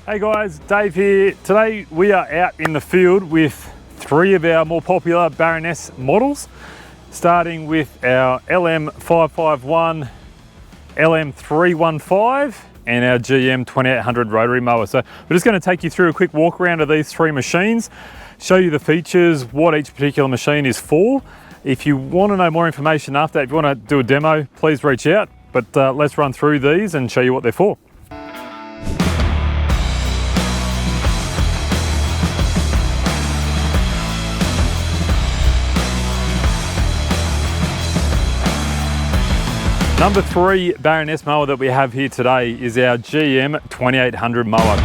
Hey guys, Dave here. Today we are out in the field with three of our more popular Baroness models, starting with our LM551, LM315 and our GM2800 Rotary Mower. So we're just going to take you through a quick walk around of these three machines, show you the features, what each particular machine is for. If you want to know more information after that, if you want to do a demo, please reach out. But let's run through these and show you what they're for. Number 3 Baroness mower that we have here today is our GM2800 mower.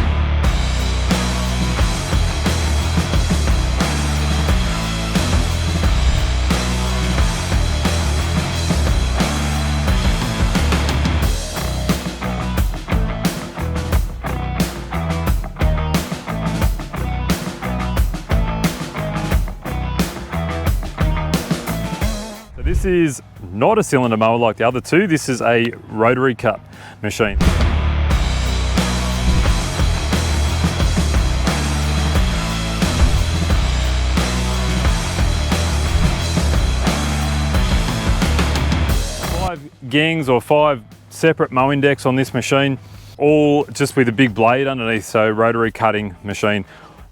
So this is not a cylinder mower like the other two. This is a rotary cut machine. Five gangs or 5 separate mowing decks on this machine, all just with a big blade underneath, so rotary cutting machine.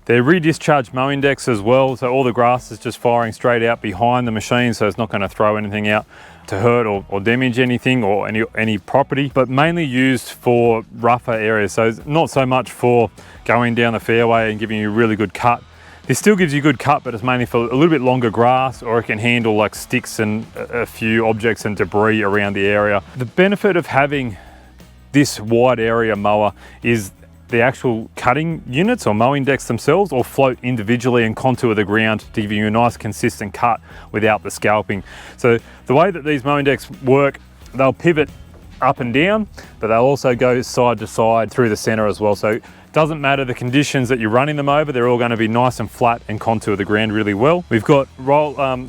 They're re-discharge mowing decks as well, so all the grass is just firing straight out behind the machine, so it's not going to throw anything out to hurt or damage anything or any property, but mainly used for rougher areas. So it's not so much for going down the fairway and giving you a really good cut. This still gives you good cut, but it's mainly for a little bit longer grass, or it can handle like sticks and a few objects and debris around the area. The benefit of having this wide area mower is the actual cutting units or mowing decks themselves all float individually and contour the ground to give you a nice consistent cut without the scalping. So the way that these mowing decks work, they'll pivot up and down, but they'll also go side to side through the center as well. So it doesn't matter the conditions that you're running them over, they're all going to be nice and flat and contour the ground really well. We've got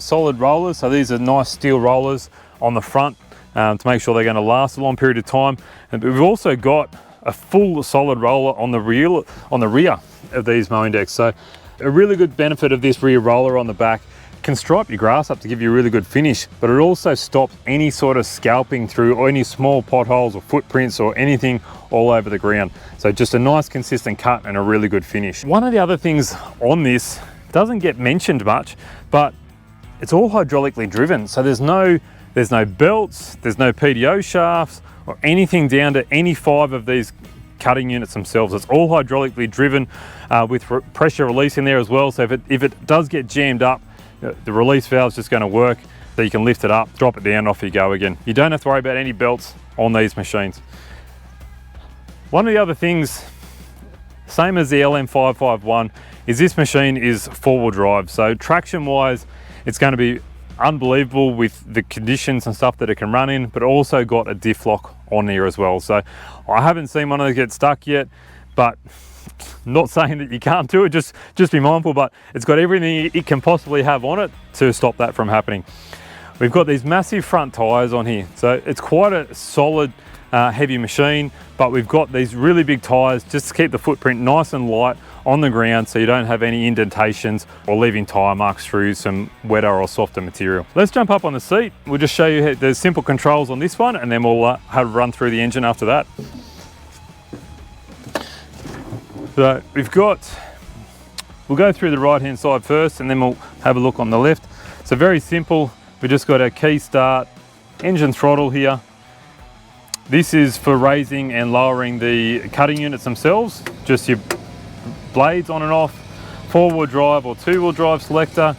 solid rollers, so these are nice steel rollers on the front to make sure they're going to last a long period of time. And we've also got a full solid roller on the rear of these mowing decks. So a really good benefit of this rear roller on the back can stripe your grass up to give you a really good finish, but it also stops any sort of scalping through or any small potholes or footprints or anything all over the ground. So just a nice consistent cut and a really good finish. One of the other things on this doesn't get mentioned much, but it's all hydraulically driven. So there's no belts, there's no PTO shafts, or anything down to any 5 of these cutting units themselves. It's all hydraulically driven with pressure release in there as well. So if it does get jammed up, the release valve is just going to work, so you can lift it up, drop it down, off you go again. You don't have to worry about any belts on these machines. One of the other things, same as the LM551, is this machine is 4-wheel drive. So traction wise, it's going to be unbelievable with the conditions and stuff that it can run in, but also got a diff lock on here as well. So I haven't seen one of those get stuck yet, but not saying that you can't do it, just be mindful, but it's got everything it can possibly have on it to stop that from happening. We've got these massive front tires on here, so it's quite a solid heavy machine, but we've got these really big tires just to keep the footprint nice and light on the ground, so you don't have any indentations or leaving tire marks through some wetter or softer material. Let's jump up on the seat. We'll just show you the simple controls on this one, and then we'll have a run through the engine after that. So we'll go through the right hand side first, and then we'll have a look on the left. So very simple. We just got our key start, engine throttle here. This is for raising and lowering the cutting units themselves, just your blades on and off. 4-wheel drive or 2-wheel drive selector,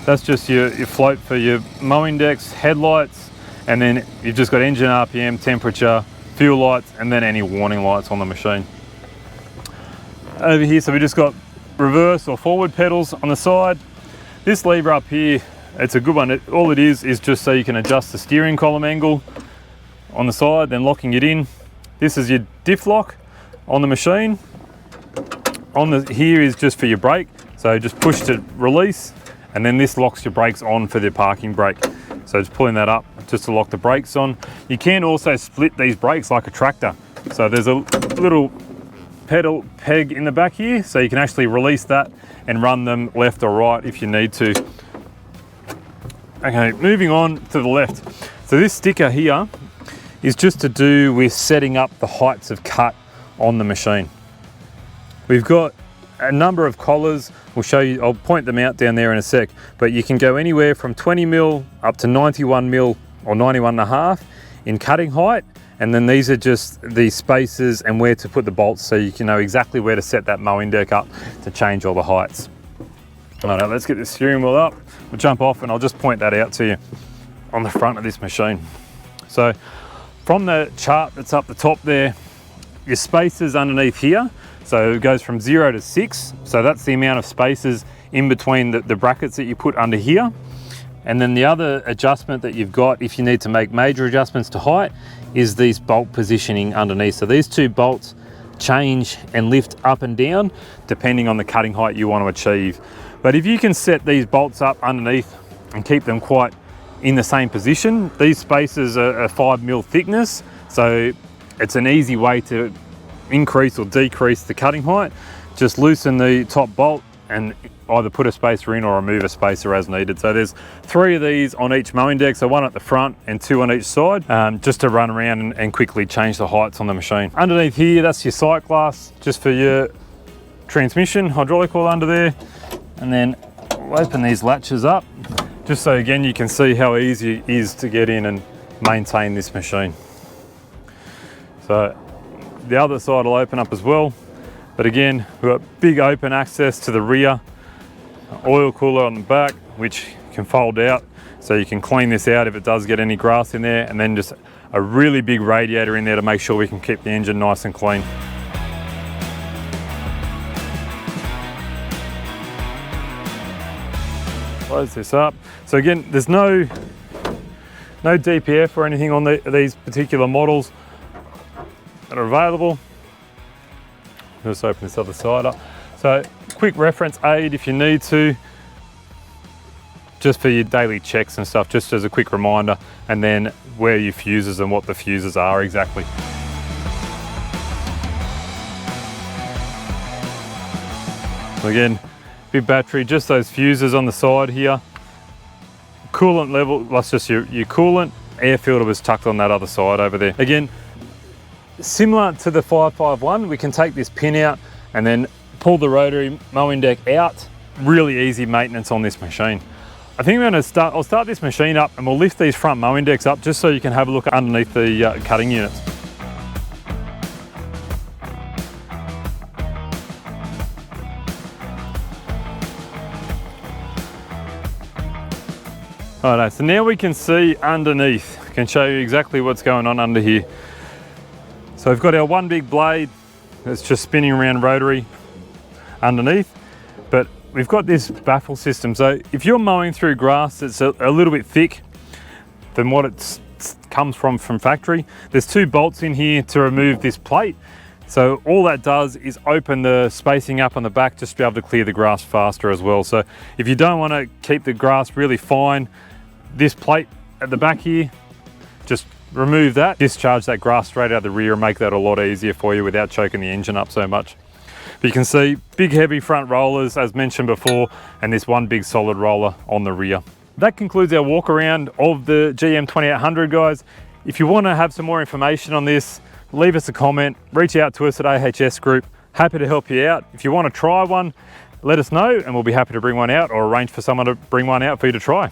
that's just your float for your mowing decks, headlights, and then you've just got engine RPM, temperature, fuel lights, and then any warning lights on the machine. Over here, so we just got reverse or forward pedals on the side. This lever up here, it's a good one. All it is just so you can adjust the steering column angle on the side, then locking it in. This is your diff lock on the machine. Here is just for your brake, so just push to release, and then this locks your brakes on for the parking brake. So just pulling that up just to lock the brakes on. You can also split these brakes like a tractor. So there's a little pedal peg in the back here, so you can actually release that and run them left or right if you need to. Okay, moving on to the left. So this sticker here is just to do with setting up the heights of cut on the machine. We've got a number of collars. We'll show you, I'll point them out down there in a sec, but you can go anywhere from 20 mil up to 91 mil or 91.5 in cutting height. And then these are just the spaces and where to put the bolts, so you can know exactly where to set that mowing deck up to change all the heights. All right, let's get the steering wheel up. We'll jump off and I'll just point that out to you on the front of this machine. So from the chart that's up the top there, your spaces underneath here, so it goes from 0 to 6. So that's the amount of spaces in between the brackets that you put under here. And then the other adjustment that you've got, if you need to make major adjustments to height, is these bolt positioning underneath. So these two bolts change and lift up and down depending on the cutting height you want to achieve. But if you can set these bolts up underneath and keep them quite in the same position, these spaces are 5 mil thickness, so it's an easy way to increase or decrease the cutting height. Just loosen the top bolt and either put a spacer in or remove a spacer as needed. So there's 3 of these on each mowing deck, so 1 at the front and 2 on each side, just to run around and quickly change the heights on the machine. Underneath here, that's your sight glass, just for your transmission, hydraulic oil under there. And then we'll open these latches up, just so again you can see how easy it is to get in and maintain this machine. So the other side will open up as well. But again, we've got big open access to the rear, oil cooler on the back, which can fold out, so you can clean this out if it does get any grass in there, and then just a really big radiator in there to make sure we can keep the engine nice and clean. Close this up. So again, there's no DPF or anything on these particular models that are available. Just open this other side up. So quick reference aid if you need to, just for your daily checks and stuff, just as a quick reminder, and then where your fuses and what the fuses are exactly. So again, big battery, just those fuses on the side here. Coolant level, that's just your coolant. Air filter was tucked on that other side over there. Again, similar to the 551, we can take this pin out and then pull the rotary mowing deck out. Really easy maintenance on this machine. I think I'll start this machine up and we'll lift these front mowing decks up just so you can have a look underneath the cutting units. Alright, so now we can see underneath. I can show you exactly what's going on under here. So we've got our one big blade that's just spinning around rotary underneath, but we've got this baffle system. So if you're mowing through grass that's a little bit thick than what it comes from factory, there's 2 bolts in here to remove this plate. So all that does is open the spacing up on the back just to be able to clear the grass faster as well. So if you don't want to keep the grass really fine, this plate at the back here, just remove that, discharge that grass straight out the rear and make that a lot easier for you without choking the engine up so much. But you can see big heavy front rollers as mentioned before, and this one big solid roller on the rear. That concludes our walk around of the GM2800, guys. If you want to have some more information on this, leave us a comment, reach out to us at AHS Group. Happy to help you out. If you want to try one, let us know and we'll be happy to bring one out or arrange for someone to bring one out for you to try.